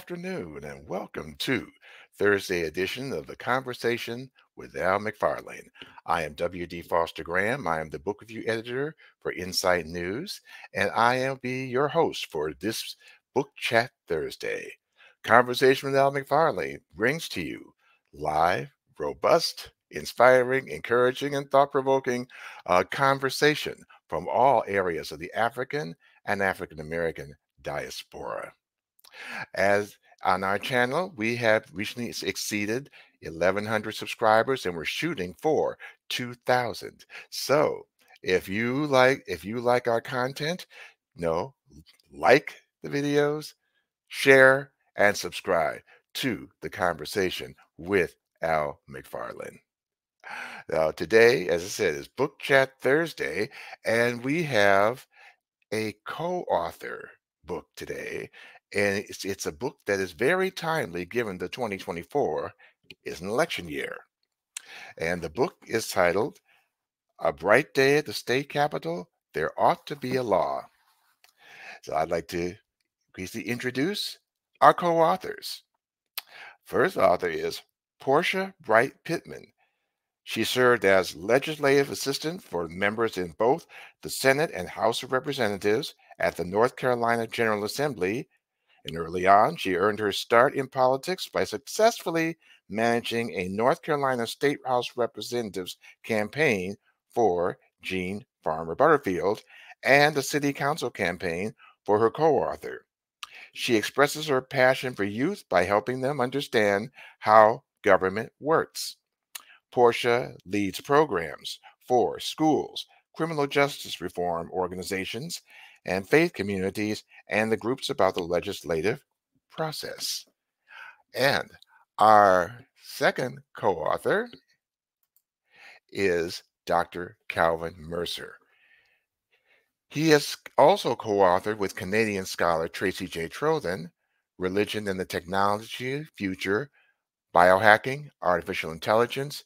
afternoon, and welcome to Thursday edition of the Conversation with Al McFarlane. I am W.D. Foster Graham. I am the book review editor for Insight News, and I will be your host for this Book Chat Thursday. Conversation with Al McFarlane brings to you live, robust, inspiring, encouraging, and thought-provoking conversation from all areas of the African and African American diaspora. As on our channel, we have recently exceeded 1,100 subscribers, and we're shooting for 2,000. So if you like our content, no, like the videos, share, and subscribe to the Conversation with Al McFarlane. Now, today, as I said, is Book Chat Thursday, and we have a co-author book today, and it's a book that is very timely given the 2024 is an election year. And the book is titled A Bright Day at the State Capitol, There Ought to Be a Law. So I'd like to briefly introduce our co-authors. First author is Portia Bright Pittman. She served as legislative assistant for members in both the Senate and House of Representatives at the North Carolina General Assembly, and early on, she earned her start in politics by successfully managing a North Carolina State House Representatives campaign for Gene Farmer Butterfield and the City Council campaign for her co-author. She expresses her passion for youth by helping them understand how government works. Portia leads programs for schools, criminal justice reform organizations, and faith communities, and the groups about the legislative process. And our second co-author is Dr. Calvin Mercer. He has also co-authored with Canadian scholar Tracy J. Trothen, Religion and the Technology Future, Biohacking, Artificial Intelligence,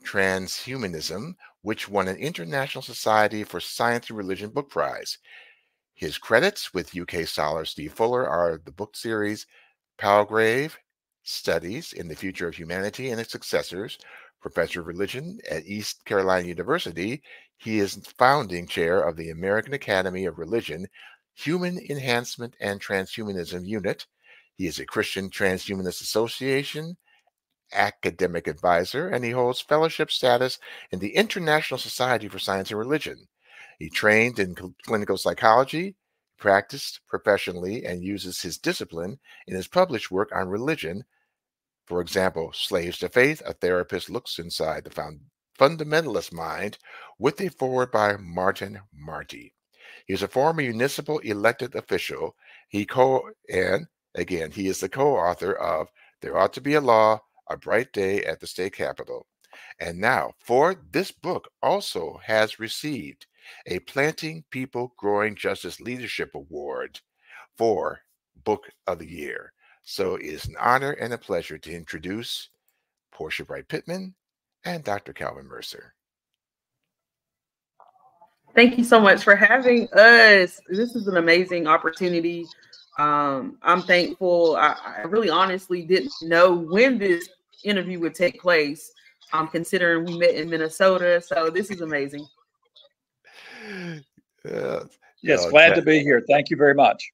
Transhumanism, which won an International Society for Science and Religion Book Prize. His credits with UK scholar Steve Fuller are the book series Palgrave Studies in the Future of Humanity and its Successors, Professor of Religion at East Carolina University. He is founding chair of the American Academy of Religion, Human Enhancement and Transhumanism Unit. He is a Christian Transhumanist Association academic advisor, and he holds fellowship status in the International Society for Science and Religion. He trained in clinical psychology, practiced professionally, and uses his discipline in his published work on religion. For example, Slaves to Faith, a therapist looks inside the fundamentalist mind, with a foreword by Martin Marty. He is a former municipal elected official. He is the co-author of There Ought to Be a Law, A Bright Day at the State Capitol. And now, for this book, also has received a Planting People Growing Justice Leadership Award for Book of the Year. So it is an honor and a pleasure to introduce Portia Bright Pittman and Dr. Calvin Mercer. Thank you so much for having us. This is an amazing opportunity. I'm thankful. I really honestly didn't know when this interview would take place, considering we met in Minnesota. So this is amazing. Yes, glad to be here. Thank you very much.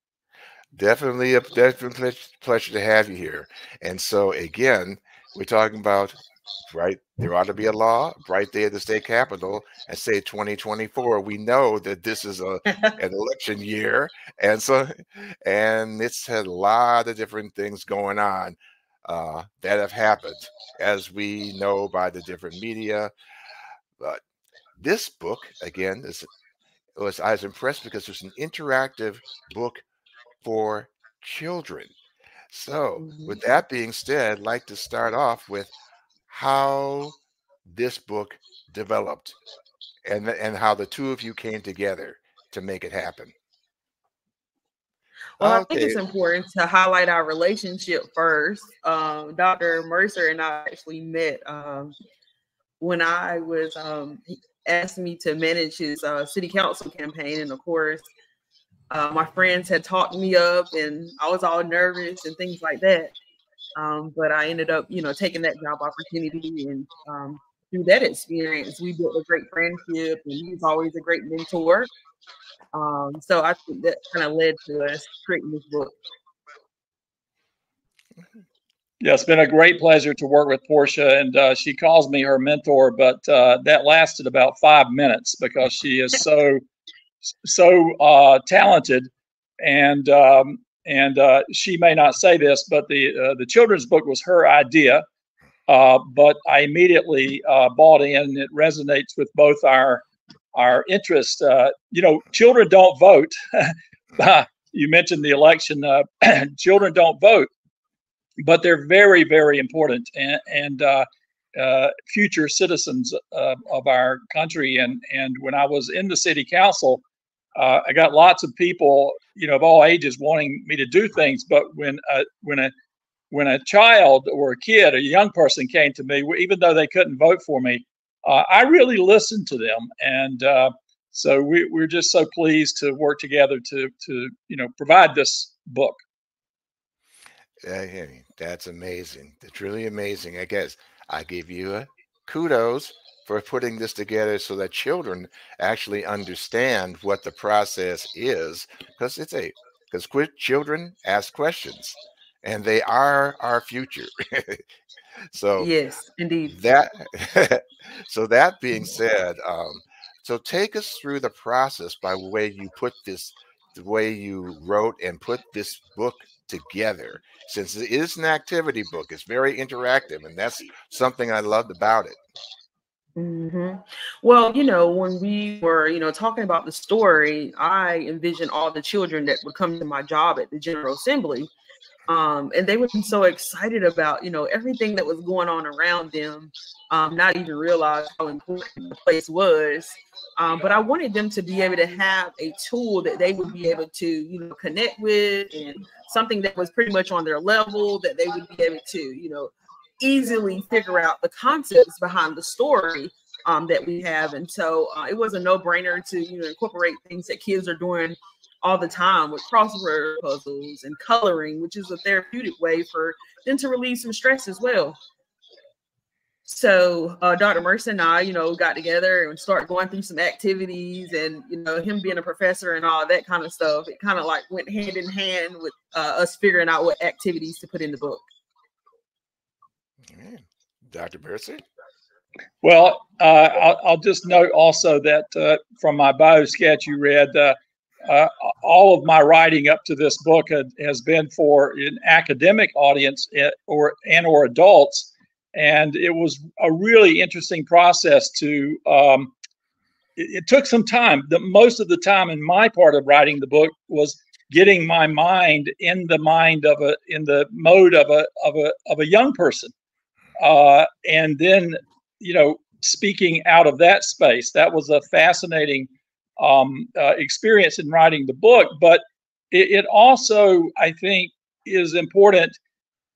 Definitely a pleasure to have you here. And so again, we're talking about, right, there ought to be a law, bright day at the state capitol, and say 2024. We know that this is an election year, and it's had a lot of different things going on that have happened, as we know by the different media. But this book, again, I was impressed because it's an interactive book for children. So, with that being said, I'd like to start off with how this book developed and how the two of you came together to make it happen. Well, I think it's important to highlight our relationship first. Dr. Mercer and I actually met when I was he asked me to manage his city council campaign, and of course, My friends had talked me up, and I was all nervous and things like that. But I ended up, taking that job opportunity, and through that experience, we built a great friendship, and he's always a great mentor. So I think that kind of led to us creating this book. Yeah, it's been a great pleasure to work with Portia, and she calls me her mentor, but that lasted about 5 minutes because she is so talented, and she may not say this, but the children's book was her idea, but I immediately bought in. It resonates with both our interests. Children don't vote. You mentioned the election. Children don't vote, but they're very, very important and future citizens of our country. And when I was in the city council, I got lots of people, of all ages wanting me to do things. But when a child or a kid, a young person came to me, even though they couldn't vote for me, I really listened to them. And so we're just so pleased to work together to provide this book. That's amazing. That's really amazing. I guess I give you a kudos for putting this together so that children actually understand what the process is, because children ask questions, and they are our future. So yes, indeed. So that being said, so take us through the process by the way you wrote and put this book together. Since it is an activity book, it's very interactive, and that's something I loved about it. Mm-hmm. Well, when we were, talking about the story, I envisioned all the children that would come to my job at the General Assembly. And they would be so excited about, everything that was going on around them, not even realize how important the place was. But I wanted them to be able to have a tool that they would be able to, connect with, and something that was pretty much on their level, that they would be able to, easily figure out the concepts behind the story that we have. And so it was a no-brainer to, incorporate things that kids are doing all the time with crossword puzzles and coloring, which is a therapeutic way for them to relieve some stress as well. So Dr. Mercer and I, got together and started going through some activities, and, him being a professor and all that kind of stuff, it kind of like went hand in hand with us figuring out what activities to put in the book. Dr. Mercer? Well, I'll just note also that from my bio sketch you read, all of my writing up to this book has been for an academic audience or adults, and it was a really interesting process to. It took some time. Most of the time in my part of writing the book was getting my mind in the mode of a young person, and then speaking out of that space. That was a fascinating experience in writing the book, but it also, I think, is important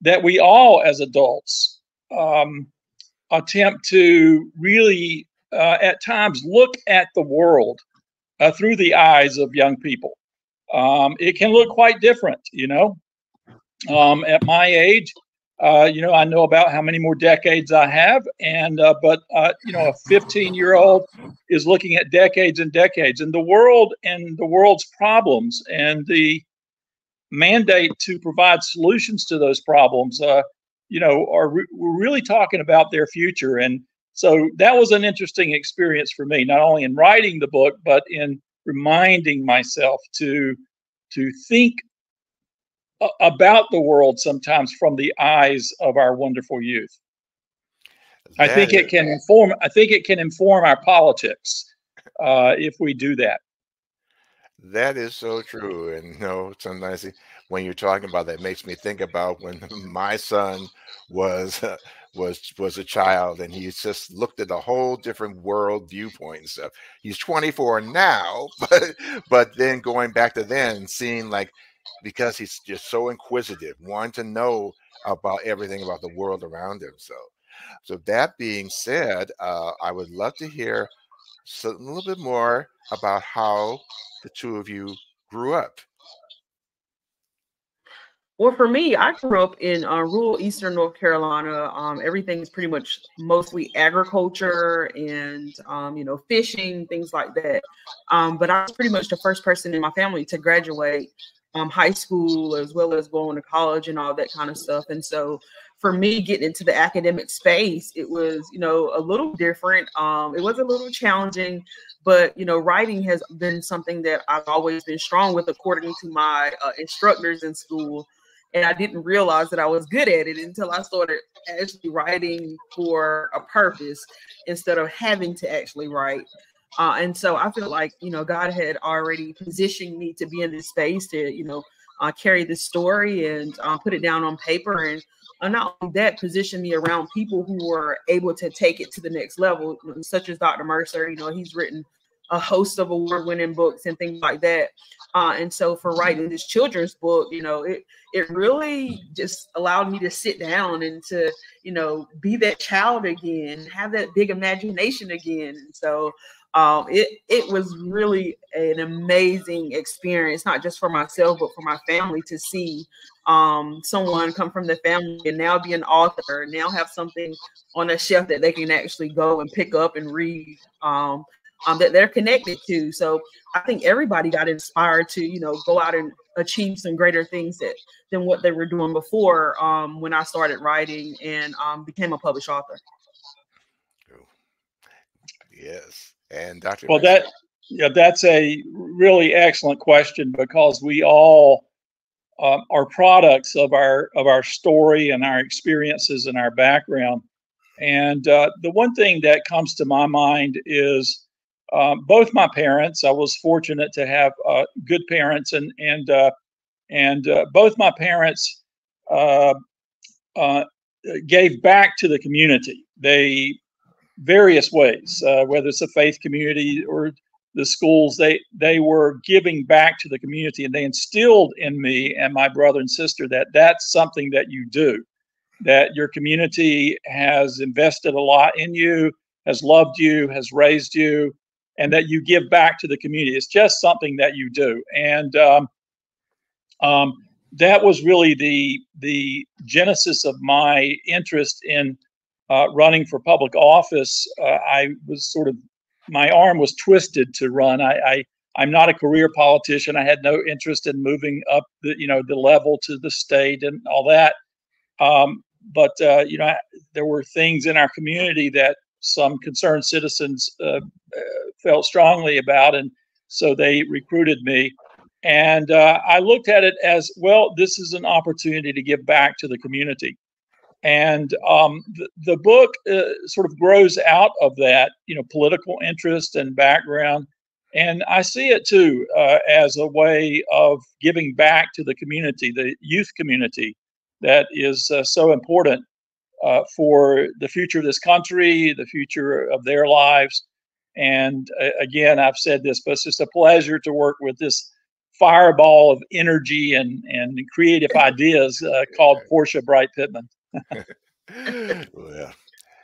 that we all as adults attempt to really at times look at the world through the eyes of young people. It can look quite different, at my age. I know about how many more decades I have, and a 15-year-old is looking at decades and decades, and the world and the world's problems and the mandate to provide solutions to those problems, we're really talking about their future. And so that was an interesting experience for me, not only in writing the book, but in reminding myself to think about the world sometimes from the eyes of our wonderful youth. I think it can inform our politics if we do that. That is so true. And sometimes when you're talking about that, it makes me think about when my son was a child, and he just looked at a whole different world viewpoint and stuff. He's 24 now, but then going back to then, seeing because he's just so inquisitive, wanting to know about everything about the world around him. So that being said, I would love to hear a little bit more about how the two of you grew up? Well, for me, I grew up in rural Eastern North Carolina. Everything's pretty much mostly agriculture and, fishing, things like that. But I was pretty much the first person in my family to graduate high school, as well as going to college and all that kind of stuff. And so for me, getting into the academic space, it was, a little different. It was a little challenging, but, writing has been something that I've always been strong with, according to my instructors in school. And I didn't realize that I was good at it until I started actually writing for a purpose instead of having to actually write. And so I feel like, God had already positioned me to be in this space to, carry this story and put it down on paper. And not only that, position me around people who were able to take it to the next level, such as Dr. Mercer. He's written a host of award-winning books and things like that. And so for writing this children's book, it really just allowed me to sit down and to, be that child again, have that big imagination again. And so it was really an amazing experience, not just for myself, but for my family to see someone come from the family and now be an author, now have something on a shelf that they can actually go and pick up and read. That they're connected to. So I think everybody got inspired to, go out and achieve some greater things than what they were doing before when I started writing and became a published author. Yes. And Dr. Well, that's a really excellent question, because we all are products of our story and our experiences and our background. And the one thing that comes to my mind is both my parents. I was fortunate to have good parents, and both my parents gave back to the community. They various ways, whether it's a faith community or the schools, they were giving back to the community, and they instilled in me and my brother and sister that that's something that you do, that your community has invested a lot in you, has loved you, has raised you, and that you give back to the community. It's just something that you do. And that was really the genesis of my interest in running for public office. I was my arm was twisted to run. I'm not a career politician. I had no interest in moving up the level to the state and all that. But there were things in our community that some concerned citizens felt strongly about, and so they recruited me. And I looked at it as, well, this is an opportunity to give back to the community. And the book sort of grows out of that, political interest and background. And I see it too as a way of giving back to the community, the youth community, that is so important for the future of this country, the future of their lives. And again, I've said this, but it's just a pleasure to work with this fireball of energy and creative ideas called Portia Bright Pittman. Well,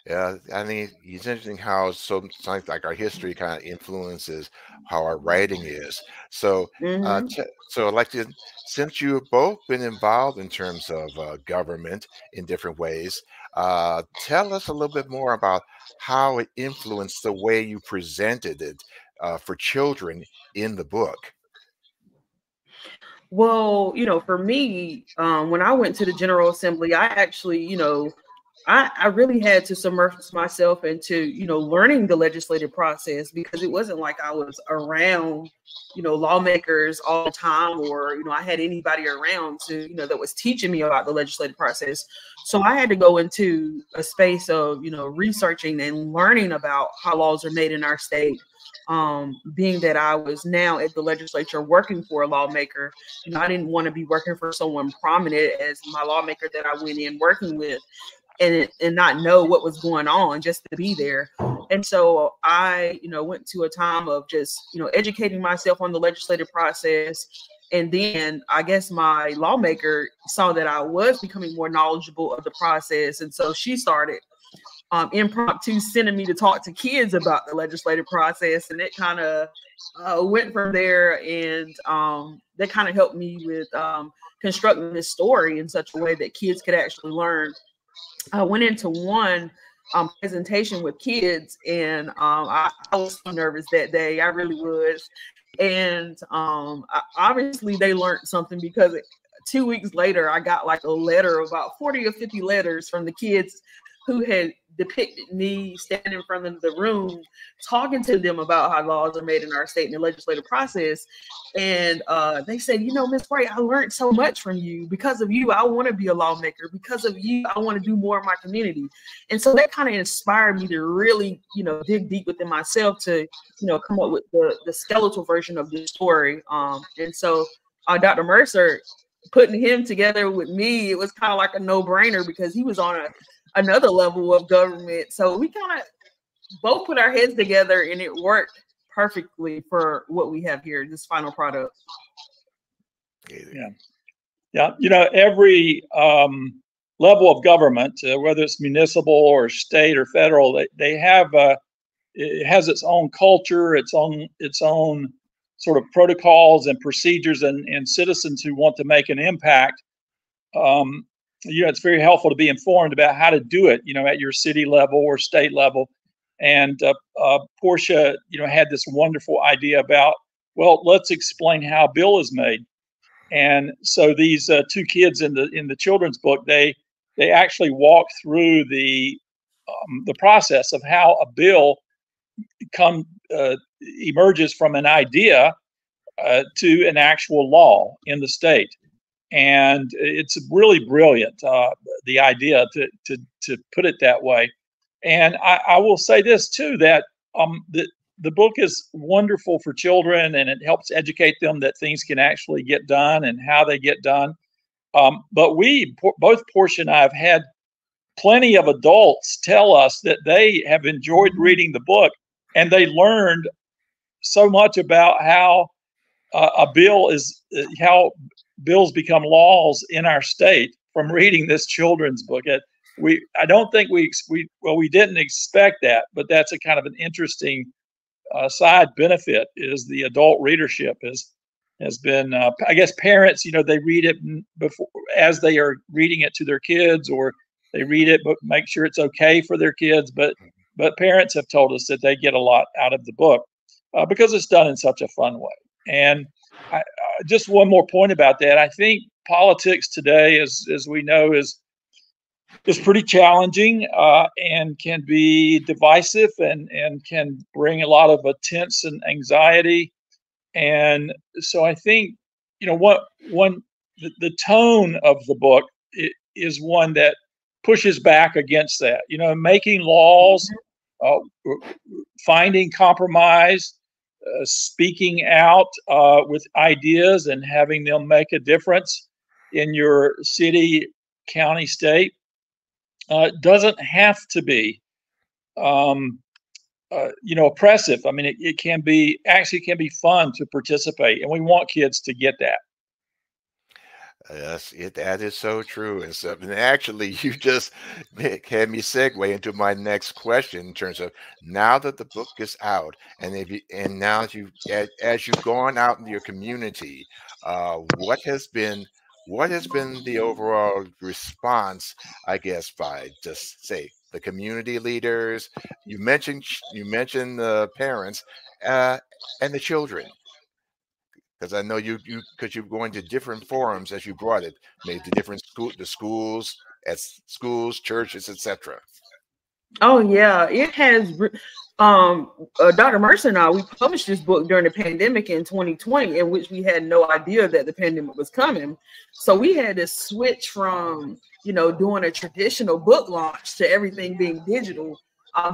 yeah, I mean, it's interesting how sometimes like our history kind of influences how our writing is. So, so I'd like to, since you've both been involved in terms of government in different ways, tell us a little bit more about how it influenced the way you presented it for children in the book. Well, for me, when I went to the General Assembly, I actually, I really had to submerge myself into, learning the legislative process, because it wasn't like I was around, lawmakers all the time, or, I had anybody around to, that was teaching me about the legislative process. So I had to go into a space of, researching and learning about how laws are made in our state. Being that I was now at the legislature working for a lawmaker, I didn't want to be working for someone prominent as my lawmaker that I went in working with, and not know what was going on, just to be there. And so I, went to a time of just, educating myself on the legislative process. And then I guess my lawmaker saw that I was becoming more knowledgeable of the process. And so she started impromptu sending me to talk to kids about the legislative process, and it kind of went from there. And that kind of helped me with constructing this story in such a way that kids could actually learn. I went into one presentation with kids, and I was so nervous that day. I really was. And obviously they learned something, because 2 weeks later, I got like a letter, about 40 or 50 letters from the kids who had depicted me standing in front of the room, talking to them about how laws are made in our state and the legislative process. And they said, you know, Ms. Bray, I learned so much from you. Because of you, I want to be a lawmaker. Because of you, I want to do more in my community. And so that kind of inspired me to really, you know, dig deep within myself to, you know, come up with the skeletal version of this story. And so Dr. Mercer, putting him together with me, it was kind of like a no-brainer, because he was on another level of government. So we kind of both put our heads together, and it worked perfectly for what we have here, this final product. Yeah. You know, every level of government, whether it's municipal or state or federal, they have it has its own culture, its own sort of protocols and procedures, and citizens who want to make an impact. You know, it's very helpful to be informed about how to do it, you know, at your city level or state level. And Portia, you know, had this wonderful idea about, well, let's explain how a bill is made. And so these two kids in the children's book, they actually walk through the process of how a bill emerges from an idea to an actual law in the state. And it's really brilliant, the idea to put it that way. And I will say this too, that the book is wonderful for children, and it helps educate them that things can actually get done and how they get done. But both Portia and I have had plenty of adults tell us that they have enjoyed reading the book, and they learned so much about how how bills become laws in our state from reading this children's book. I don't think we didn't expect that, but that's a kind of an interesting side benefit, is the adult readership has been, I guess parents, you know, they read it before, as they are reading it to their kids, or they read it but make sure it's okay for their kids. But parents have told us that they get a lot out of the book because it's done in such a fun way. And just one more point about that. I think politics today, as we know, is pretty challenging and can be divisive and can bring a lot of tense and anxiety. And so I think, you know, the tone of the book is one that pushes back against that. You know, making laws, finding compromise, speaking out with ideas and having them make a difference in your city, county, state. Doesn't have to be, you know, oppressive. I mean, it can be fun to participate, and we want kids to get that. Yes, that is so true. And actually, you just had me segue into my next question in terms of, now that the book is out, and now as you've gone out in your community, what has been the overall response, I guess, by just say the community leaders? You mentioned the parents and the children. Because I know because you're going to different forums as you brought it, maybe the different schools, churches, etc. Oh yeah, it has. Dr. Mercer and I, we published this book during the pandemic in 2020, in which we had no idea that the pandemic was coming. So we had to switch from, you know, doing a traditional book launch to everything being digital.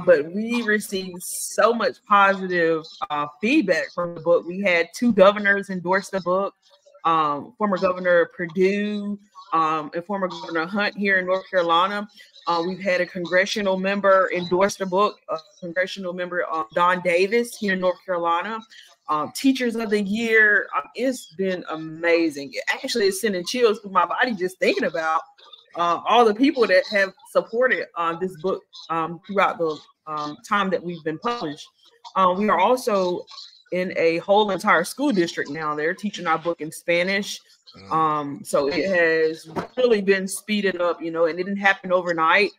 But we received so much positive feedback from the book. We had 2 governors endorse the book, former Governor Perdue and former Governor Hunt here in North Carolina. We've had a congressional member endorse the book, congressional member Don Davis here in North Carolina. Teachers of the Year. It's been amazing. It actually is sending chills through my body just thinking about all the people that have supported this book throughout the time that we've been published. We are also in a whole entire school district now. They're teaching our book in Spanish. So it has really been speeded up, and it didn't happen overnight.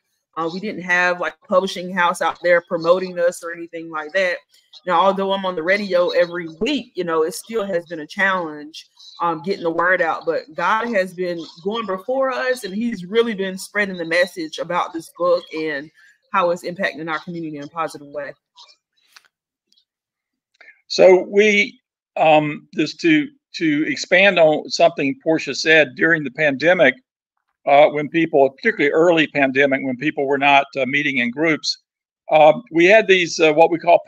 We didn't have like a publishing house out there promoting us or anything like that. Now, although I'm on the radio every week, it still has been a challenge getting the word out. But God has been going before us, and he's really been spreading the message about this book and how it's impacting our community in a positive way. So we, just to expand on something Portia said, during the pandemic, when people, particularly early pandemic, when people were not meeting in groups, we had these what we call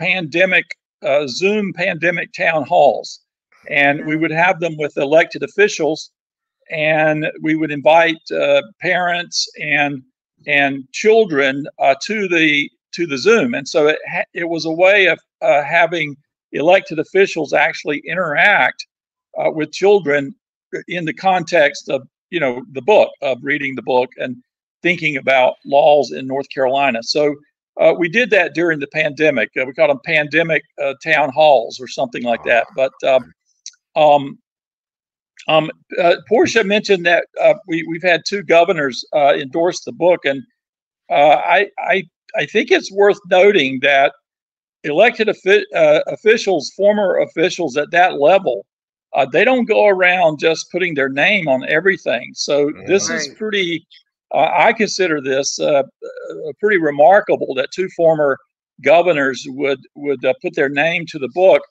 Zoom pandemic town halls, and we would have them with elected officials, and we would invite parents and children to the Zoom, and so it was a way of having elected officials actually interact with children in the context of the book, of reading the book and thinking about laws in North Carolina. So we did that during the pandemic. We called them pandemic town halls or something like that. But Portia mentioned that we've had 2 governors endorse the book, and I think it's worth noting that elected officials, former officials at that level, they don't go around just putting their name on everything. So this is pretty, I consider this pretty remarkable that 2 former governors would put their name to the book,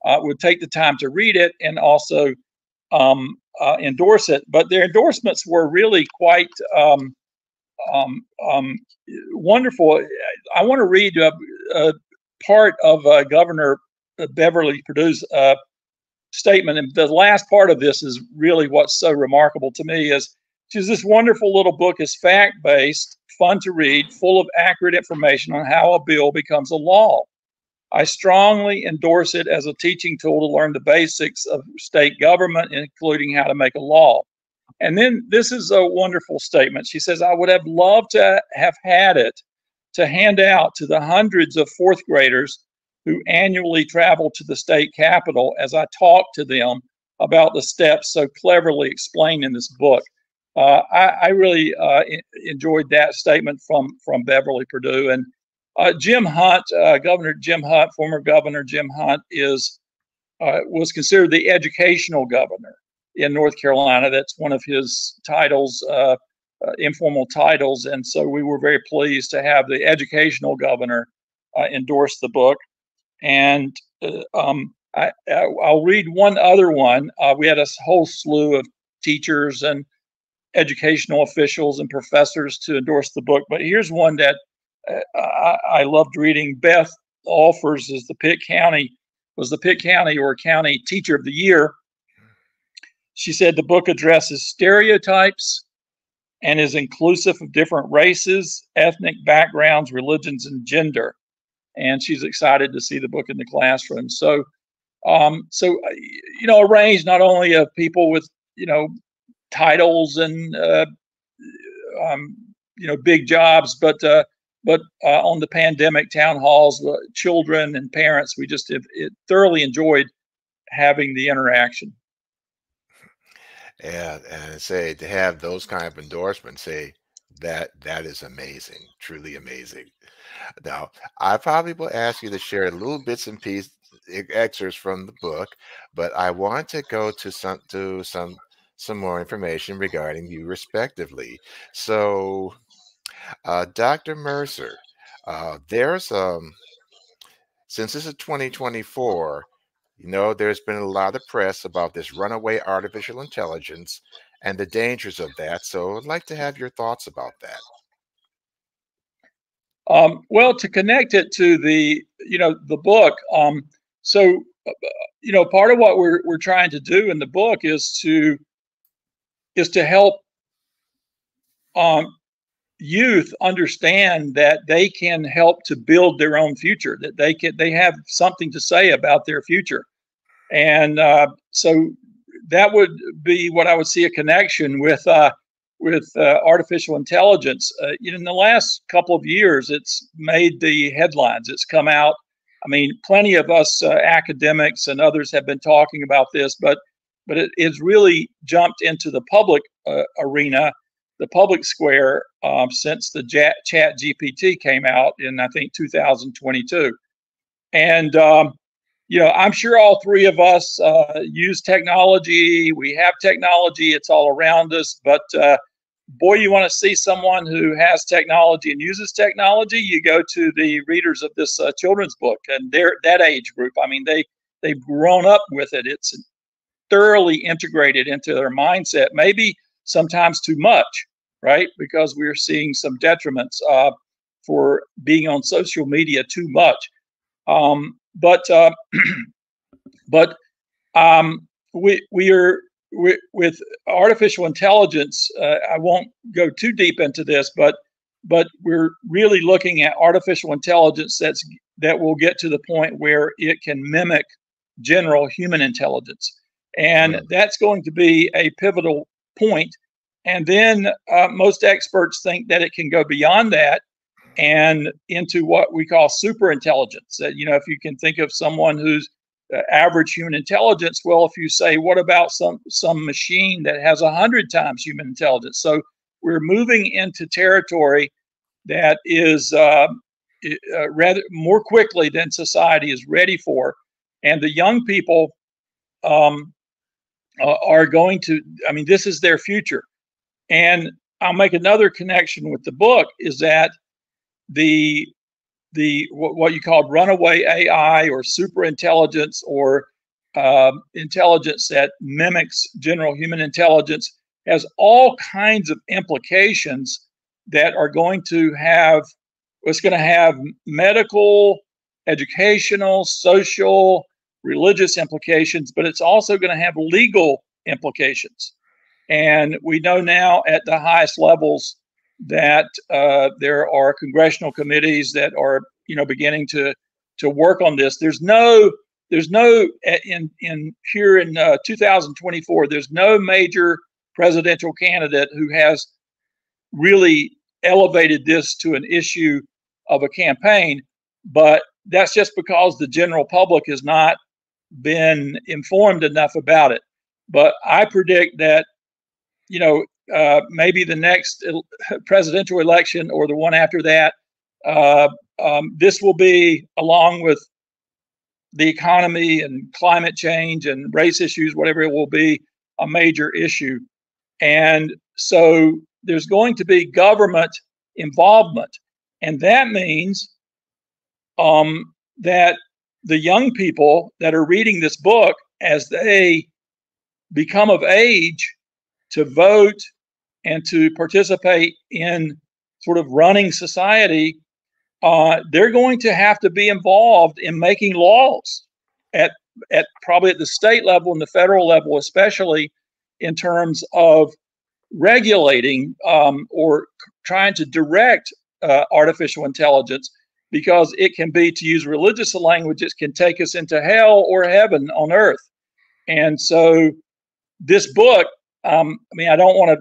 would take the time to read it and also endorse it. But their endorsements were really quite wonderful. I want to read part of Governor Beverly Perdue's statement, and the last part of this is really what's so remarkable to me. Is this wonderful little book is fact-based, fun to read, full of accurate information on how a bill becomes a law. I strongly endorse it as a teaching tool to learn the basics of state government, including how to make a law. And then this is a wonderful statement. She says, I would have loved to have had it to hand out to the hundreds of 4th graders who annually travel to the state capitol as I talk to them about the steps so cleverly explained in this book. I really enjoyed that statement from Beverly Perdue. And Jim Hunt, Governor Jim Hunt, former Governor Jim Hunt, was considered the educational governor in North Carolina. That's one of his titles, informal titles. And so we were very pleased to have the educational governor endorse the book. And I'll read one other one. We had a whole slew of teachers and educational officials and professors to endorse the book. But here's one that I loved reading. Beth Alfers was the Pitt County or County Teacher of the Year. She said the book addresses stereotypes and is inclusive of different races, ethnic backgrounds, religions, and gender. And she's excited to see the book in the classroom. So, a range not only of people with, titles and, big jobs, but on the pandemic town halls, children and parents, we just thoroughly enjoyed having the interaction. And say to have those kind of endorsements, say that is amazing, truly amazing. Now, I probably will ask you to share little bits and pieces, excerpts from the book, but I want to go to some more information regarding you respectively. So, Dr. Mercer, there's since this is 2024, there's been a lot of press about this runaway artificial intelligence and the dangers of that. So I'd like to have your thoughts about that. Well, to connect it to the book, part of what we're trying to do in the book is to help youth understand that they can help to build their own future, that they have something to say about their future, and so that would be what I would see a connection with artificial intelligence. In the last couple of years, it's made the headlines. It's come out. I mean, plenty of us academics and others have been talking about this, but it's really jumped into the public arena, the public square, since the Chat GPT came out in, I think, 2022. And I'm sure all three of us use technology. We have technology. It's all around us. But boy, you want to see someone who has technology and uses technology, you go to the readers of this children's book, and they're that age group. I mean, they've grown up with it. It's thoroughly integrated into their mindset, maybe sometimes too much, right? Because we're seeing some detriments for being on social media too much. We are with artificial intelligence. I won't go too deep into this, but we're really looking at artificial intelligence that will get to the point where it can mimic general human intelligence, and that's going to be a pivotal point. And then most experts think that it can go beyond that and into what we call super intelligence. That, if you can think of someone who's average human intelligence, well, if you say, what about some machine that has 100 times human intelligence? So we're moving into territory that is rather more quickly than society is ready for, and the young people are going to. I mean, this is their future. And I'll make another connection with the book, is that what you call runaway AI or super intelligence, or intelligence that mimics general human intelligence, has all kinds of implications that are going to have, it's going to have medical, educational, social, religious implications, but it's also going to have legal implications. And we know now at the highest levels that there are congressional committees that are, beginning to work on this. There's no in 2024. There's no major presidential candidate who has really elevated this to an issue of a campaign. But that's just because the general public has not been informed enough about it. But I predict that, maybe the next presidential election or the one after that, this will be, along with the economy and climate change and race issues, whatever it will be, a major issue. And so there's going to be government involvement. And that means that the young people that are reading this book, as they become of age to vote and to participate in sort of running society, they're going to have to be involved in making laws at probably at the state level and the federal level, especially in terms of regulating or trying to direct artificial intelligence, because it can be, to use religious language, it can take us into hell or heaven on earth. And so this book, I don't want to,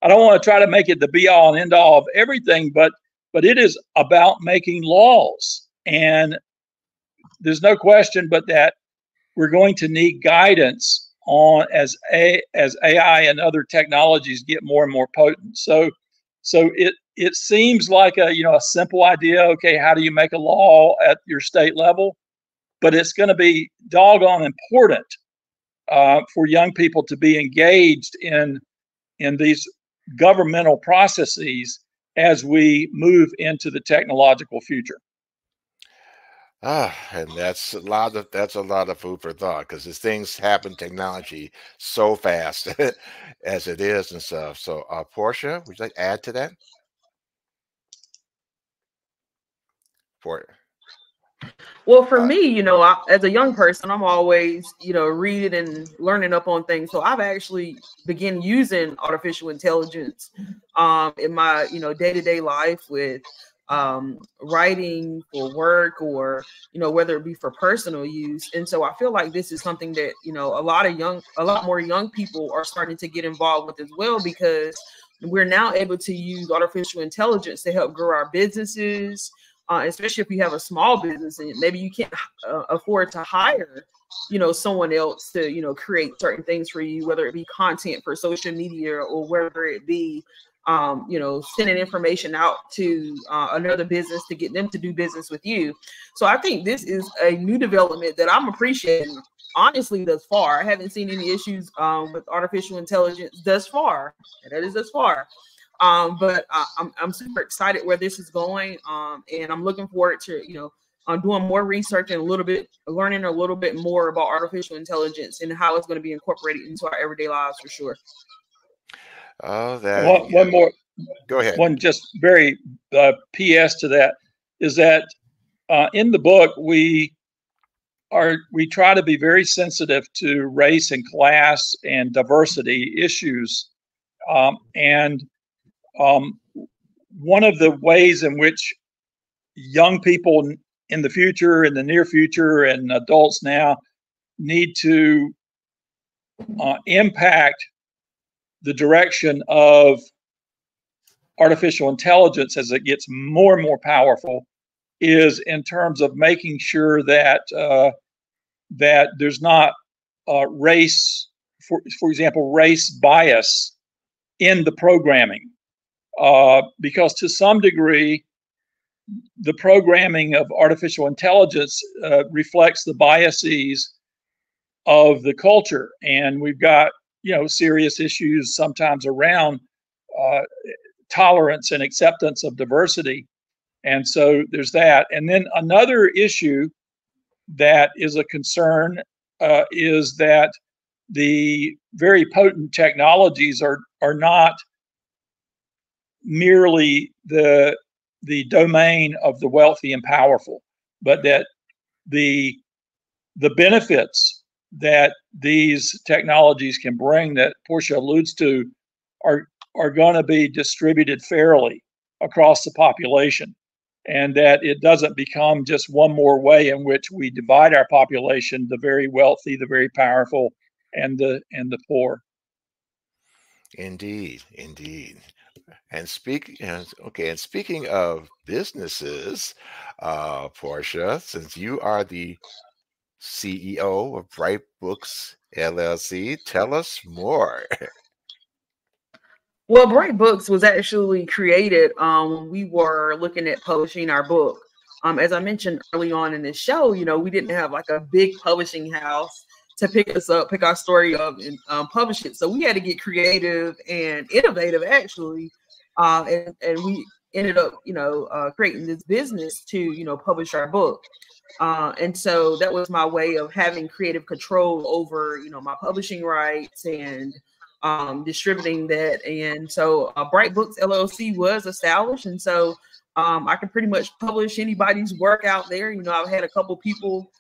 I don't want to try to make it the be all and end all of everything, but it is about making laws. And there's no question but that we're going to need guidance on as AI and other technologies get more and more potent. So it seems like a simple idea. Okay, how do you make a law at your state level? But it's going to be doggone important for young people to be engaged in these governmental processes as we move into the technological future. And that's a lot of food for thought, because as things happen, technology so fast as it is and stuff. So, Portia, would you like to add to that? Well, for me, as a young person, I'm always, reading and learning up on things. So I've actually begun using artificial intelligence in my, day-to-day life with writing for work, or whether it be for personal use. And so I feel like this is something that a lot more young people are starting to get involved with as well, because we're now able to use artificial intelligence to help grow our businesses, especially if you have a small business and maybe you can't afford to hire someone else to create certain things for you, whether it be content for social media, or whether it be sending information out to another business to get them to do business with you. So I think this is a new development that I'm appreciating, honestly, thus far. I haven't seen any issues with artificial intelligence thus far. And that is thus far. But I'm super excited where this is going. And I'm looking forward to, doing more research and learning a little bit more about artificial intelligence and how it's going to be incorporated into our everyday lives, for sure. Oh, one more. Go ahead. One just very PS to that is that in the book we try to be very sensitive to race and class and diversity issues, and one of the ways in which young people in the future, in the near future, and adults now need to impact the direction of artificial intelligence as it gets more and more powerful is in terms of making sure that that there's not race, for example, race bias in the programming, because to some degree the programming of artificial intelligence reflects the biases of the culture, and we've got serious issues sometimes around tolerance and acceptance of diversity. And so there's that. And then another issue that is a concern is that the very potent technologies are not merely the domain of the wealthy and powerful, but that the benefits that these technologies can bring, that Portia alludes to, are going to be distributed fairly across the population, and that it doesn't become just one more way in which we divide our population: the very wealthy, the very powerful, and the poor. Indeed. And speaking of businesses, Portia, since you are the CEO of Bright Books LLC, tell us more. Well, Bright Books was actually created when we were looking at publishing our book. As I mentioned early on in this show, we didn't have like a big publishing house to pick us up, pick our story up, and publish it. So we had to get creative and innovative, actually. And we ended up, creating this business to, publish our book. And so that was my way of having creative control over, my publishing rights and distributing that. And so Bright Books LLC was established. And so I can pretty much publish anybody's work out there. I've had a couple people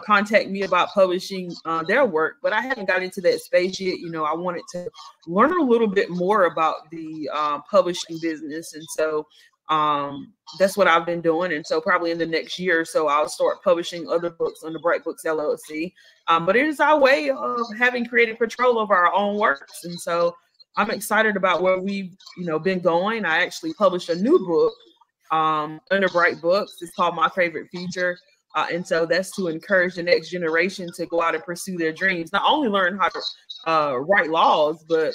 contact me about publishing their work, but I haven't got into that space yet. I wanted to learn a little bit more about the publishing business. And so that's what I've been doing. And so probably in the next year or so, I'll start publishing other books under Bright Books LLC. But it is our way of having creative control over our own works. And so I'm excited about where we've, been going. I actually published a new book under Bright Books. It's called My Favorite Future. And so that's to encourage the next generation to go out and pursue their dreams, not only learn how to write laws, but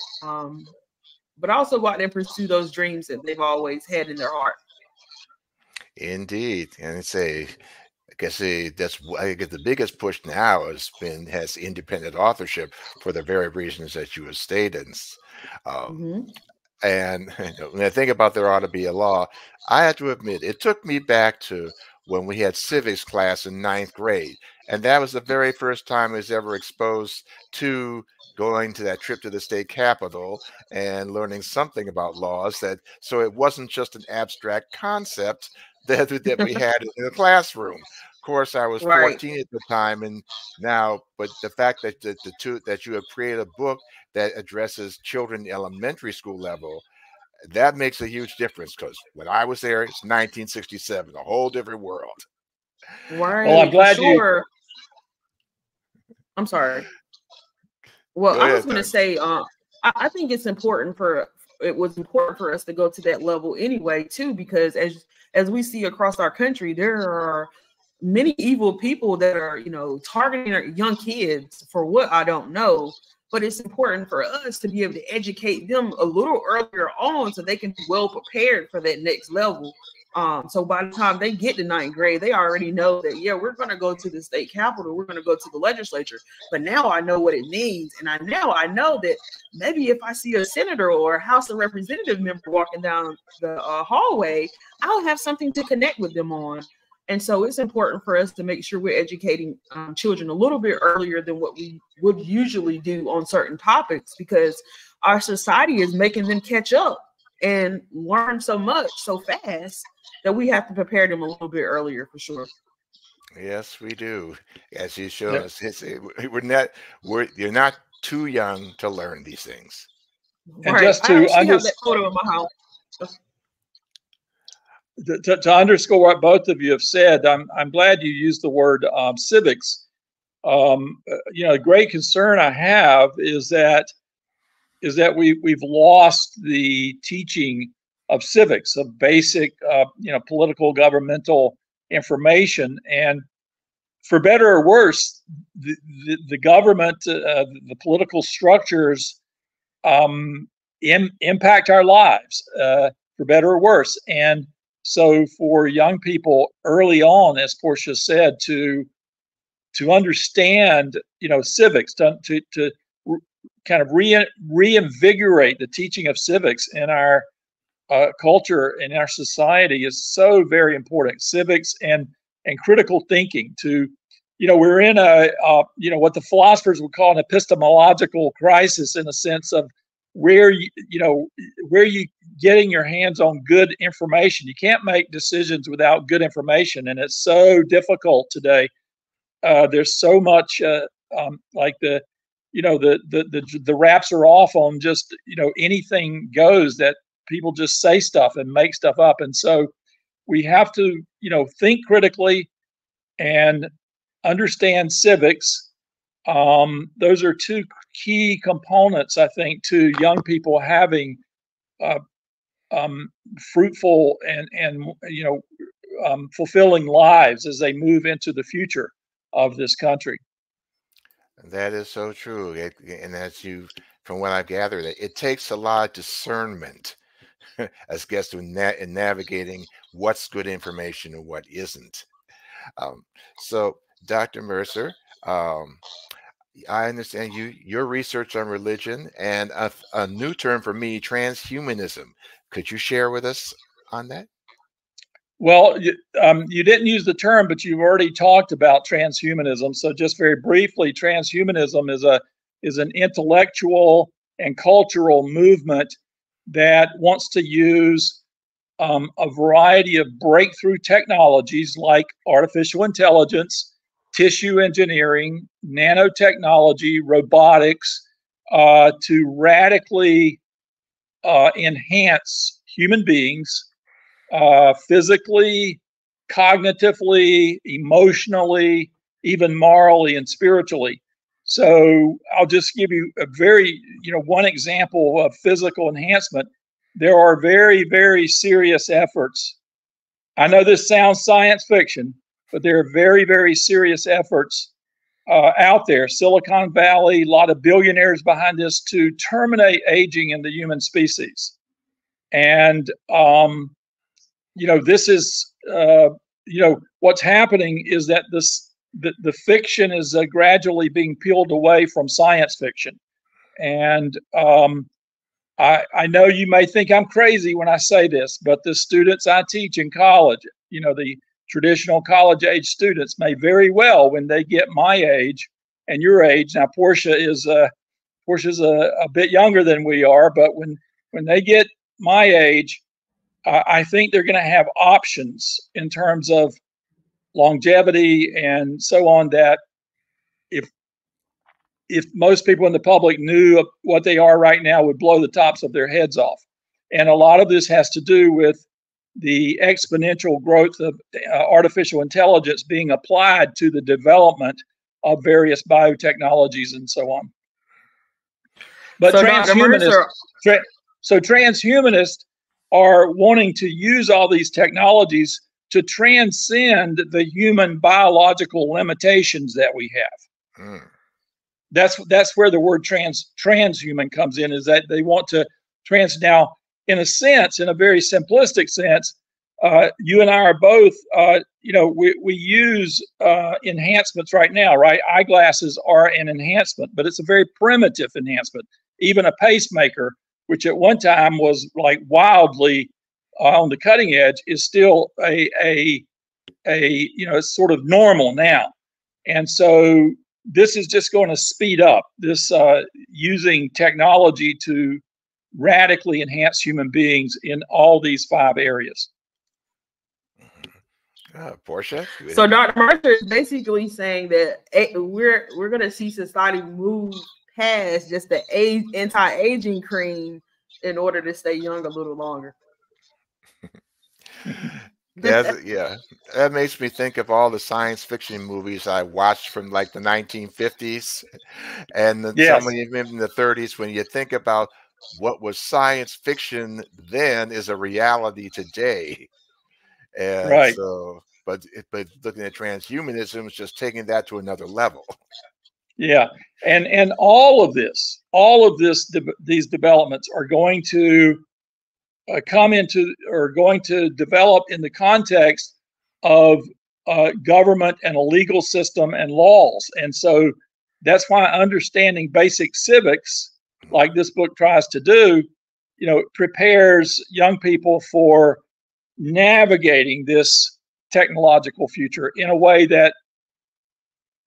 also go out and pursue those dreams that they've always had in their heart. Indeed. And I guess the biggest push now has independent authorship for the very reasons that you have stated. And when I think about there ought to be a law, I have to admit, it took me back to when we had civics class in 9th grade. And that was the very first time I was ever exposed to going to that trip to the state capitol and learning something about laws. So it wasn't just an abstract concept that we had in the classroom. Of course, I was 14 at the time, and now, but the fact that you have created a book that addresses children elementary school level, that makes a huge difference, because when I was there, it's 1967, a whole different world. Right. Well, I'm glad you. I'm sorry. Well, I was going to say, I think it's important it was important for us to go to that level anyway, too, because as we see across our country, there are many evil people that are, targeting our young kids for what I don't know. But it's important for us to be able to educate them a little earlier on so they can be well prepared for that next level. So by the time they get to 9th grade, they already know that, yeah, we're going to go to the state capitol, we're going to go to the legislature. But now I know what it means. And I know that maybe if I see a senator or a House of Representative member walking down the hallway, I'll have something to connect with them on. And so it's important for us to make sure we're educating children a little bit earlier than what we would usually do on certain topics, because our society is making them catch up and learn so much so fast that we have to prepare them a little bit earlier, for sure. Yes, we do. As you showed us, you're not too young to learn these things. And right. Just to have that photo in my house. To underscore what both of you have said, I'm glad you used the word civics. A great concern I have is that we've lost the teaching of civics, of basic political governmental information, and for better or worse, the government, the political structures impact our lives for better or worse. And so for young people early on, as Portia said, to understand, civics, to kind of reinvigorate the teaching of civics in our culture and our society is so very important. Civics and critical thinking. We're in what the philosophers would call an epistemological crisis, in a sense of where you getting your hands on good information. You can't make decisions without good information, and it's so difficult today. There's so much like the wraps are off on just anything goes, that people just say stuff and make stuff up, and so we have to think critically and understand civics. Those are two key components, I think, to young people having fruitful and fulfilling lives as they move into the future of this country. That is so true. From what I've gathered, it takes a lot of discernment as guests in navigating what's good information and what isn't. So, Dr. Mercer, I understand your research on religion and a new term for me, transhumanism. Could you share with us on that? Well, you didn't use the term, but you've already talked about transhumanism. So just very briefly, transhumanism is an intellectual and cultural movement that wants to use a variety of breakthrough technologies like artificial intelligence, tissue engineering, nanotechnology, robotics, to radically enhance human beings physically, cognitively, emotionally, even morally and spiritually. So I'll just give you a very, one example of physical enhancement. There are very, very serious efforts. I know this sounds science fiction, but there are very, very serious efforts out there. Silicon Valley, a lot of billionaires behind this, to terminate aging in the human species. And, this is, what's happening is that the fiction is gradually being peeled away from science fiction. And I know you may think I'm crazy when I say this, but the students I teach in college, the traditional college age students may very well, when they get my age and your age, now Portia's a bit younger than we are, but when they get my age, I think they're going to have options in terms of longevity and so on, that if most people in the public knew what they are right now, would blow the tops of their heads off. And a lot of this has to do with the exponential growth of artificial intelligence being applied to the development of various biotechnologies and so on. But so transhumanists are wanting to use all these technologies to transcend the human biological limitations that we have. Mm. That's where the word transhuman comes in, is that they want to now, in a sense, in a very simplistic sense, you and I are both, we use enhancements right now, right? Eyeglasses are an enhancement, but it's a very primitive enhancement. Even a pacemaker, which at one time was like wildly on the cutting edge, is still it's sort of normal now. And so this is just going to speed up this using technology to radically enhance human beings in all these 5 areas. Portia? So Dr. Mercer is basically saying that we're going to see society move past just the anti-aging cream in order to stay young a little longer. That makes me think of all the science fiction movies I watched from like the 1950s and some even in the 30s. When you think about what was science fiction then is a reality today. And right. So, but looking at transhumanism is just taking that to another level. Yeah, and all of these developments are going to going to develop in the context of government and a legal system and laws. And so that's why understanding basic civics, like this book tries to do, prepares young people for navigating this technological future in a way that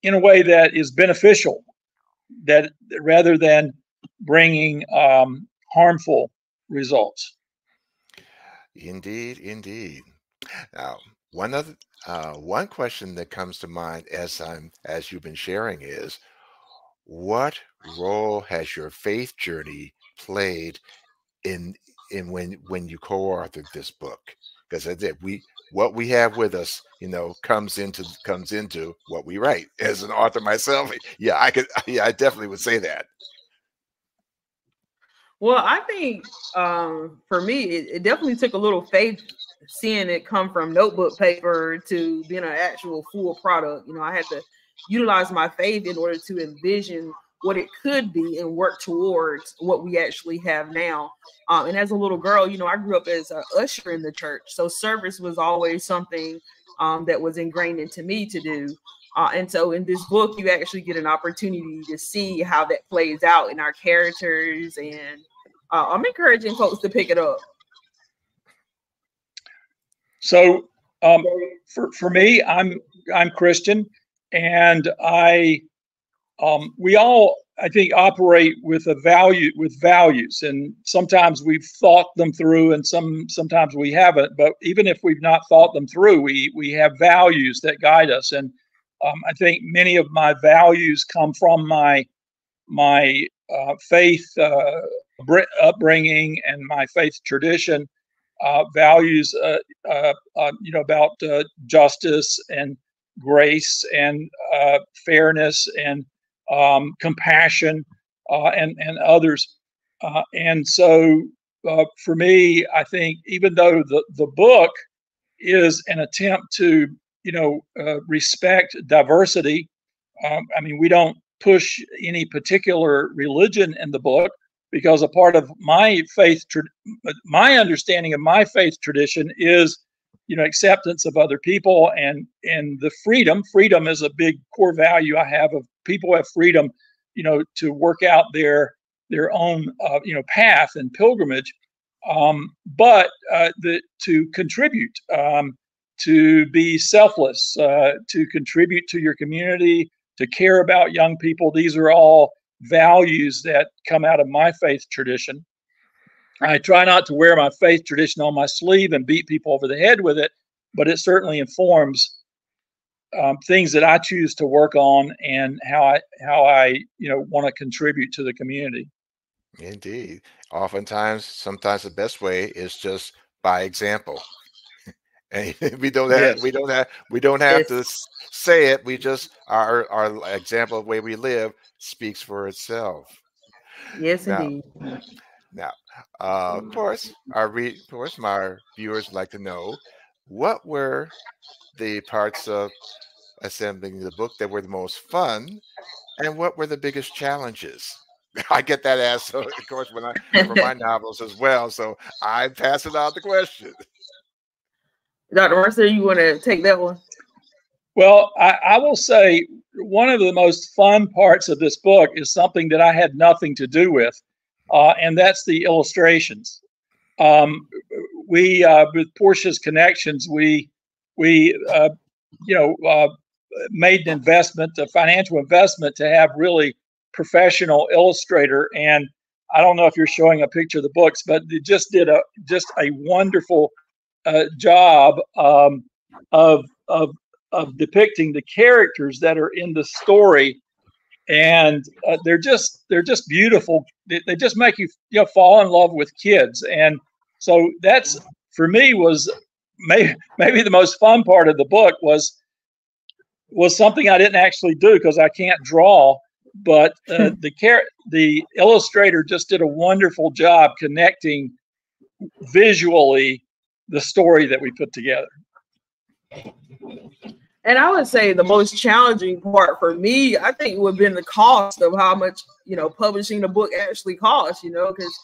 is beneficial, that rather than bringing harmful results. Indeed. Now, one question that comes to mind as you've been sharing is, what role has your faith journey played in when you co-authored this book? Because what we have with us, comes into what we write. As an author myself, I definitely would say that. Well, I think for me, it definitely took a little faith seeing it come from notebook paper to being an actual full product. I had to utilize my faith in order to envision what it could be and work towards what we actually have now. And as a little girl, I grew up as an usher in the church. So service was always something that was ingrained into me to do. And so in this book, you actually get an opportunity to see how that plays out in our characters. And I'm encouraging folks to pick it up. So for me, I'm Christian, and we all, I think, operate with values, and sometimes we've thought them through, and sometimes we haven't. But even if we've not thought them through, we have values that guide us, and I think many of my values come from my faith upbringing and my faith tradition. Values, about justice and grace and fairness and compassion and others. And so for me, I think even though the book is an attempt to, respect diversity, we don't push any particular religion in the book, because a part of my my understanding of my faith tradition is, acceptance of other people and the freedom. Freedom is a big core value I have. Of people have freedom, to work out their own, path and pilgrimage, but to contribute, to be selfless, to contribute to your community, to care about young people. These are all values that come out of my faith tradition. I try not to wear my faith tradition on my sleeve and beat people over the head with it, but it certainly informs things that I choose to work on and how I want to contribute to the community. Indeed. Oftentimes, sometimes the best way is just by example. And Yes. we don't have to Yes, say it. We just our example of the way we live speaks for itself. yes, Now, indeed. now, of course, of course, my viewers like to know what were the parts of assembling the book that were the most fun, and what were the biggest challenges? I get that asked, so of course, for my novels as well. So I'm passing out the question. Dr. Mercer, you want to take that one? Well, I will say one of the most fun parts of this book is something that I had nothing to do with, and that's the illustrations. With Portia's connections, we you know, made an investment, a financial investment, to have really professional illustrator. And I don't know if you're showing a picture of the books, but they just did a wonderful job of of depicting the characters that are in the story, and they're just beautiful. They just make you fall in love with kids, and so that's, for me, was maybe the most fun part of the book was something I didn't actually do because I can't draw, but the illustrator just did a wonderful job connecting visually the story that we put together. And I would say the most challenging part for me, I think, would have been the cost of how much, publishing the book actually costs, because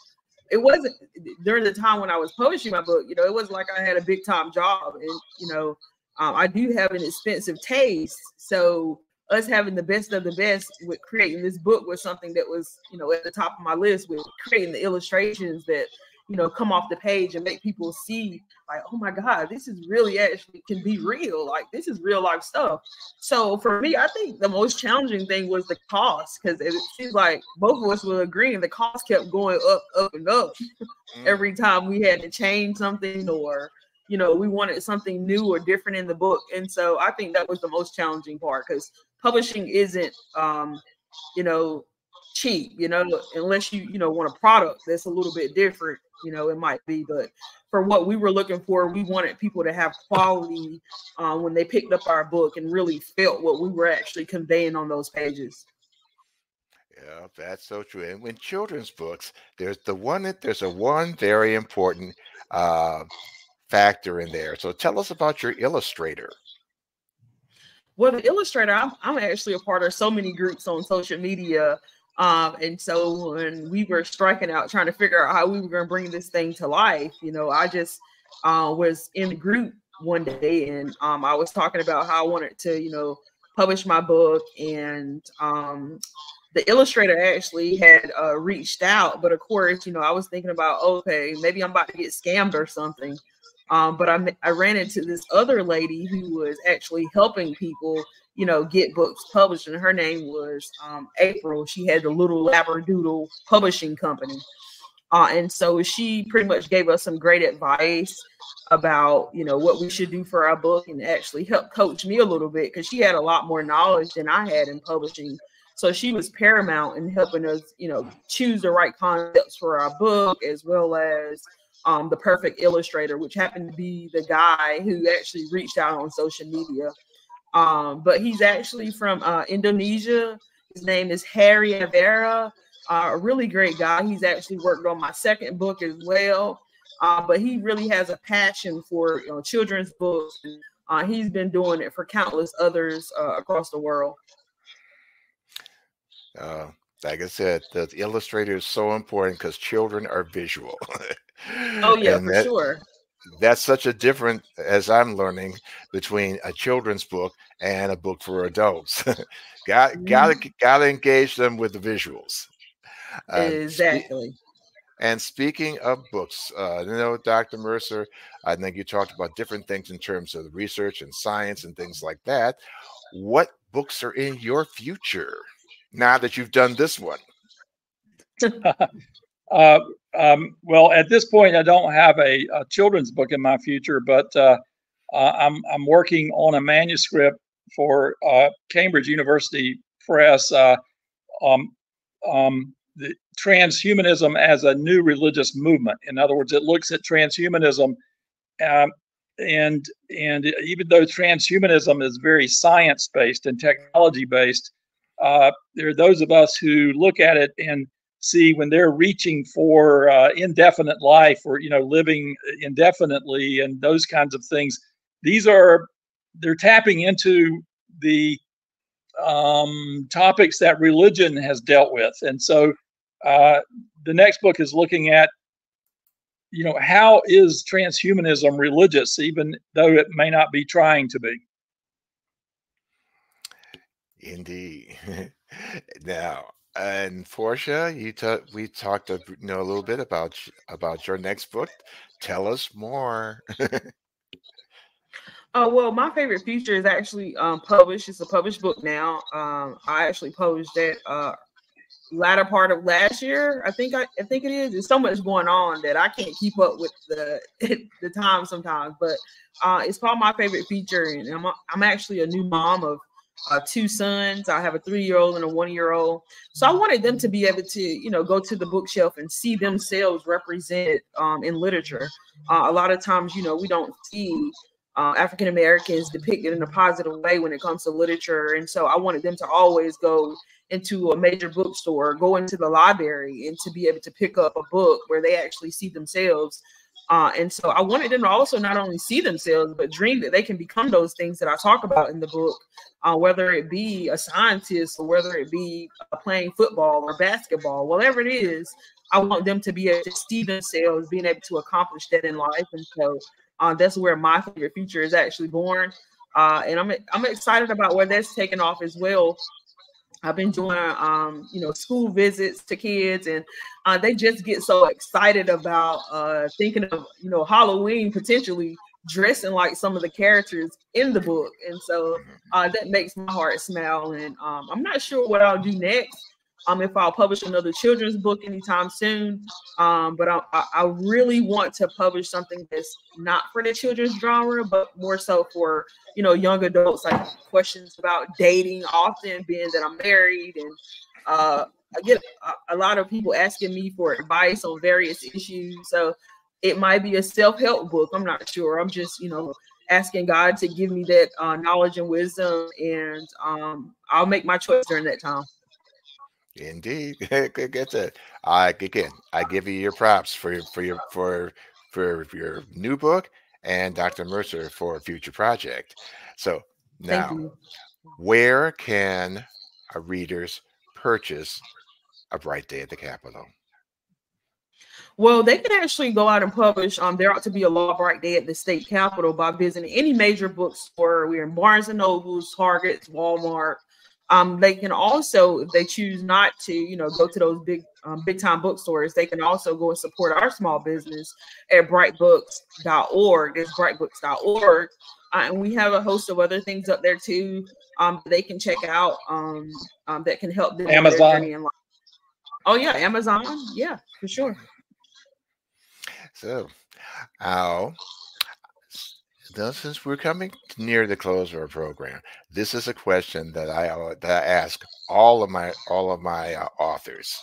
it wasn't during the time when I was publishing my book, it wasn't like I had a big time job. And, I do have an expensive taste. So us having the best of the best with creating this book was something that was, at the top of my list, with creating the illustrations that, come off the page and make people see, like, oh my God, this is really actually can be real. Like, this is real life stuff. So for me, I think the most challenging thing was the cost, because it seems like both of us were agreeing the cost kept going up, and up every time we had to change something, or we wanted something new or different in the book. And so I think that was the most challenging part, because publishing isn't cheap, unless you want a product that's a little bit different, it might be. But for what we were looking for, we wanted people to have quality when they picked up our book and really felt what we were actually conveying on those pages. Yeah, that's so true. And when children's books, there's a one very important factor in there. So tell us about your illustrator. Well, the illustrator, I'm actually a part of so many groups on social media. And so when we were striking out, trying to figure out how we were going to bring this thing to life, I just was in the group one day, and I was talking about how I wanted to, publish my book. And the illustrator actually had reached out. But of course, I was thinking about, okay, maybe I'm about to get scammed or something. But I ran into this other lady who was actually helping people, get books published, and her name was April. She had the Little Labradoodle publishing company. And so she pretty much gave us some great advice about, what we should do for our book, and actually helped coach me a little bit, because she had a lot more knowledge than I had in publishing. So she was paramount in helping us, choose the right concepts for our book, as well as the perfect illustrator, which happened to be the guy who actually reached out on social media. But he's actually from Indonesia. His name is Harry Avera, a really great guy. He's actually worked on my second book as well. But he really has a passion for children's books. And he's been doing it for countless others across the world. Like I said, the illustrator is so important because children are visual. Oh yeah, And for sure. that's such a difference, as I'm learning, between a children's book and a book for adults. Gotta engage them with the visuals. Exactly. And speaking of books, Dr. Mercer, I think you talked about different things in terms of the research and science and things like that. What books are in your future now that you've done this one? Well, at this point, I don't have a children's book in my future, but I'm working on a manuscript for Cambridge University Press. the transhumanism as a new religious movement. In other words, it looks at transhumanism, and even though transhumanism is very science-based and technology-based, there are those of us who look at it and see when they're reaching for indefinite life, or living indefinitely and those kinds of things. They're tapping into the topics that religion has dealt with, and so the next book is looking at how is transhumanism religious, even though it may not be trying to be. Indeed. Now, and Portia, we talked a little bit about your next book. Tell us more. Oh, well, my favorite future is actually published. It's a published book now. I actually published that latter part of last year. I think it is. There's so much going on that I can't keep up with the time sometimes. But it's called My Favorite Future, and I'm actually a new mom of 2 sons. I have a 3-year-old and a 1-year-old. So I wanted them to be able to, go to the bookshelf and see themselves represented in literature. A lot of times, we don't see African Americans depicted in a positive way when it comes to literature. And so I wanted them to always go into a major bookstore, go into the library, and to be able to pick up a book where they actually see themselves. And so I wanted them to also not only see themselves, but dream that they can become those things that I talk about in the book, whether it be a scientist or whether it be playing football or basketball, whatever it is. I want them to be able to see themselves being able to accomplish that in life. And so that's where My Favorite Future is actually born. And I'm excited about where that's taken off as well. I've been doing, school visits to kids, and they just get so excited about thinking of, Halloween potentially dressing like some of the characters in the book. And so that makes my heart smile. And I'm not sure what I'll do next. If I'll publish another children's book anytime soon. But I really want to publish something that's not for the children's genre, but more so for, young adults. Like questions about dating, often being that I'm married, and I get a lot of people asking me for advice on various issues. So it might be a self-help book. I'm not sure. I'm just, asking God to give me that knowledge and wisdom, and I'll make my choice during that time. Indeed. Get that. I give you your props for your new book, and Dr. Mercer for a future project. So now, where can our readers purchase A Bright Day at the Capitol? Well, they can actually go out and publish. There ought to be a law bright day at the state capitol by visiting any major bookstore. We're in Barnes and Nobles, Targets, Walmart. They can also, if they choose not to, go to those big time bookstores, they can also go and support our small business at brightbooks.org. It's brightbooks.org. And we have a host of other things up there too. They can check out that can help them Amazon. With their journey in life. Oh yeah, Amazon. Yeah, for sure. So, Al, since we're coming near the close of our program, this is a question that I ask all of my authors.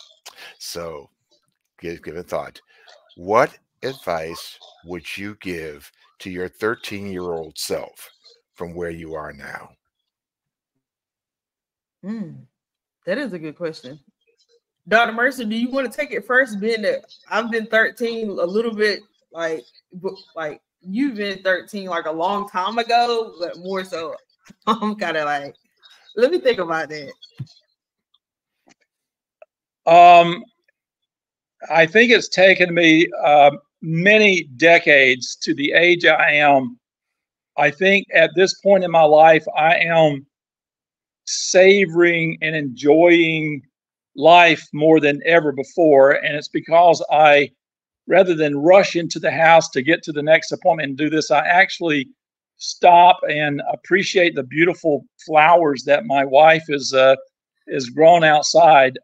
So, give it thought. What advice would you give to your 13-year-old self from where you are now? That is a good question. Dr. Mercer, do you want to take it first? Being that I've been 13 a little bit like you've been 13 like a long time ago, but more so I'm kind of like, let me think about that. I think it's taken me many decades to the age I am. I think at this point in my life, I am savoring and enjoying life more than ever before. And it's because I, rather than rush into the house to get to the next appointment and do this, I actually stop and appreciate the beautiful flowers that my wife is grown outside,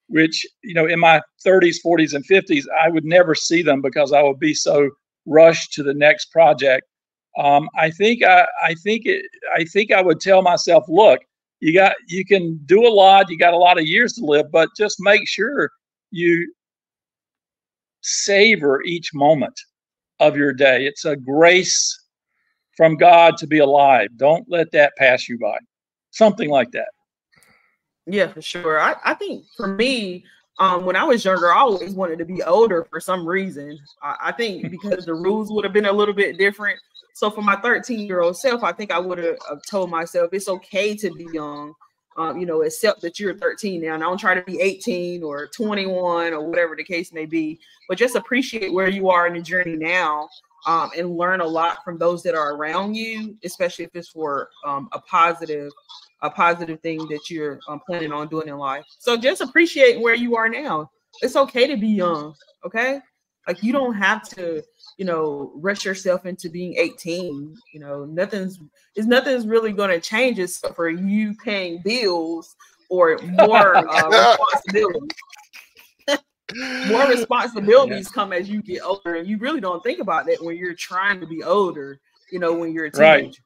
which, in my 30s, 40s, and 50s, I would never see them because I would be so rushed to the next project. I think I would tell myself, look, you can do a lot. You got a lot of years to live, but just make sure you savor each moment of your day. It's a grace from God to be alive. Don't let that pass you by. Something like that. Yeah, for sure. I think for me, when I was younger, I always wanted to be older for some reason. I think because the rules would have been a little bit different. So for my 13-year-old self, I think I would have told myself it's okay to be young, accept that you're 13 now. And don't try to be 18 or 21 or whatever the case may be, but just appreciate where you are in the journey now, and learn a lot from those that are around you, especially if it's for a positive thing that you're planning on doing in life. So just appreciate where you are now. It's okay to be young. Okay. Like you don't have to, rush yourself into being 18. Nothing's really going to change except for you paying bills or more responsibility. More responsibilities come as you get older, and you really don't think about that when you're trying to be older, when you're a teenager.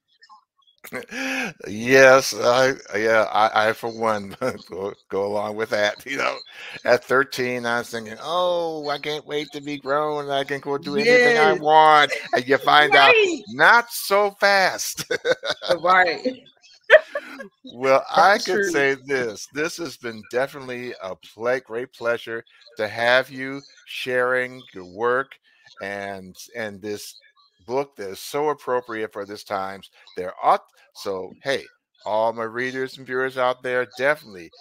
Yes, I for one go along with that. At 13, I was thinking, "Oh, I can't wait to be grown. I can go do anything I want." And you find out, not so fast. Right. Well, I could say this. This has been definitely a great pleasure to have you sharing your work and this book that is so appropriate for this times. So hey, all my readers and viewers out there, definitely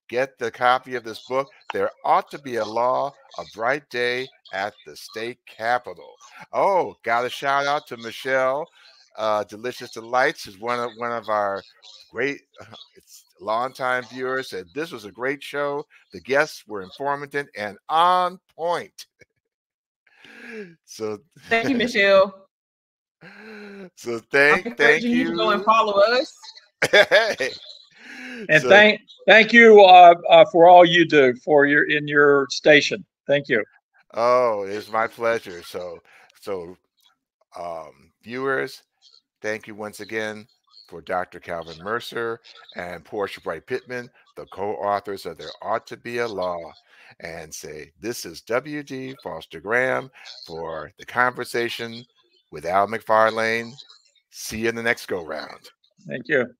get the copy of this book. There ought to be a law, a bright day at the state capitol. Oh, got a shout out to Michelle. Delicious Delights is one of our great it's longtime viewers. Said this was a great show. The guests were informative and on point. So thank you, Michelle. So thank you. To go and follow us. And thank you for all you do in your station. Thank you. Oh, it's my pleasure. So viewers, thank you once again for Dr. Calvin Mercer and Portia Bright Pittman, the co-authors of There Ought to Be a Law. And say, this is W.D. Foster Graham for the Conversation with Al McFarlane. See you in the next go round. Thank you.